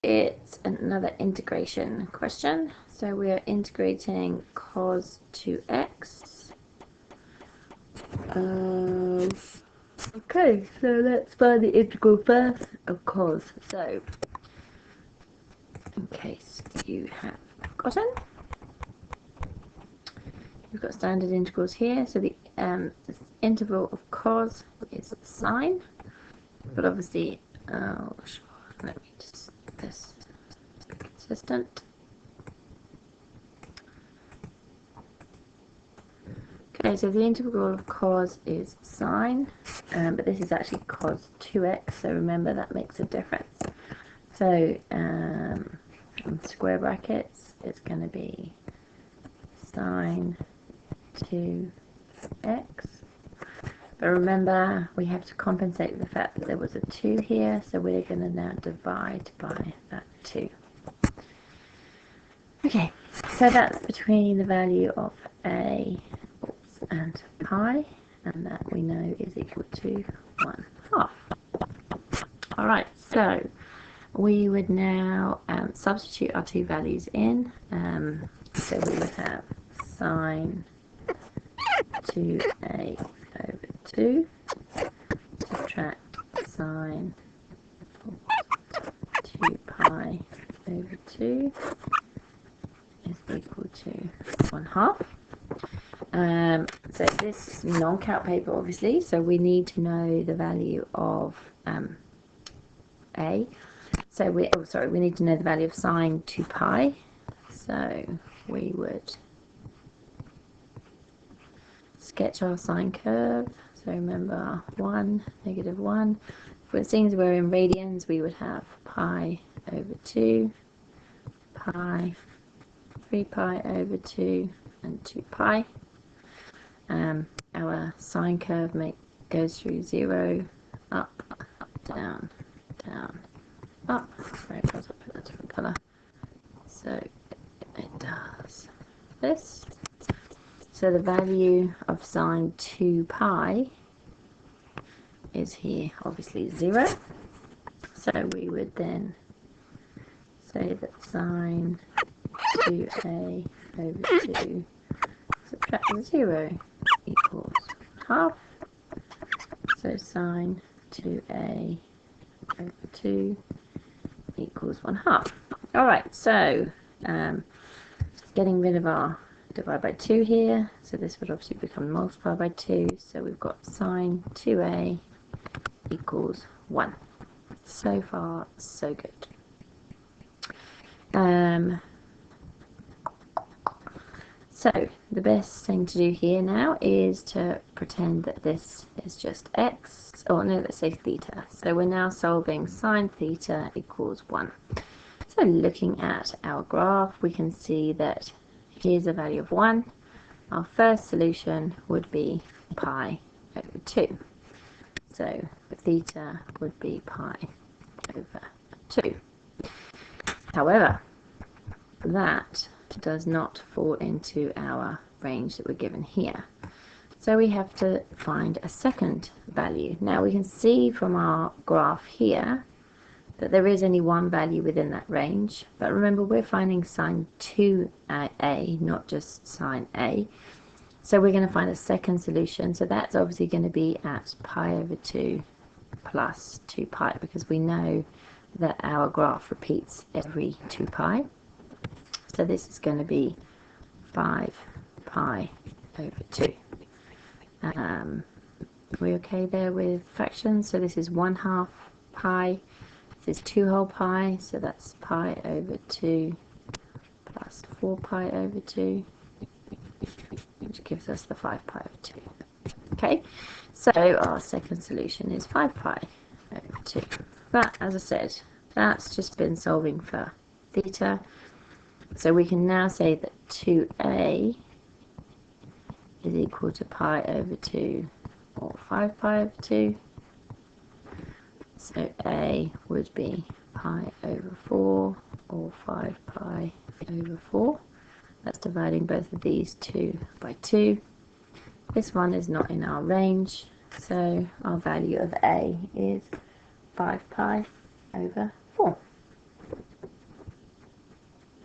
it's another integration question. So we are integrating cos 2x of... Okay, so let's find the integral first of cos. So, in case you have forgotten, we've got standard integrals here. So the interval of cos is sine, but obviously, let me just make this consistent. Okay, so the integral of cos is sine, but this is actually cos 2x, so remember that makes a difference. So in square brackets, it's going to be sine 2x. But remember, we have to compensate the fact that there was a 2 here, so we're going to now divide by that 2. Okay, so that's between the value of a and pi, and that we know is equal to 1/2. Alright, so we would now substitute our two values in. So we would have sine 2a over 2 subtract sine 2 pi over 2 is equal to 1/2. So this is non-calc paper, obviously, so we need to know the value of a. So we need to know the value of sine 2 pi. So we would sketch our sine curve. So remember 1, -1. For things we're in radians, we would have pi over 2, pi, 3 pi over 2, and 2 pi. Our sine curve goes through 0, up, down, down, up. Sorry, I'll put a different colour. So it does this. So the value of sine 2 pi is here, obviously 0. So we would then say that sine 2a over 2 subtract 0 equals 1/2. So sine 2a over 2 equals 1/2. Alright, so getting rid of our divide by 2 here, so this would obviously become multiplied by 2, so we've got sine 2a equals 1. So far, so good. So the best thing to do here now is to pretend that this is just x, or no, let's say theta. So we're now solving sine theta equals 1. So looking at our graph, we can see that here's a value of 1. Our first solution would be pi over 2. So theta would be pi over 2. However, that does not fall into our range that we're given here. So we have to find a second value. Now we can see from our graph here that there is only one value within that range, but remember we're finding sine 2a, not just sine a. So we're going to find a second solution, so that's obviously going to be at pi over 2 plus 2 pi, because we know that our graph repeats every 2 pi. So this is going to be 5 pi over 2. We okay there with fractions? So this is 1/2 pi. This is 2 whole pi, so that's pi over 2 plus 4 pi over 2, which gives us the 5 pi over 2. Okay, so our second solution is 5 pi over 2. But as I said, that's just been solving for theta. So we can now say that 2a is equal to pi over 2 or 5 pi over 2. So a would be pi over 4 or 5 pi over 4. That's dividing both of these 2 by 2. This one is not in our range, so our value of a is 5 pi over 4.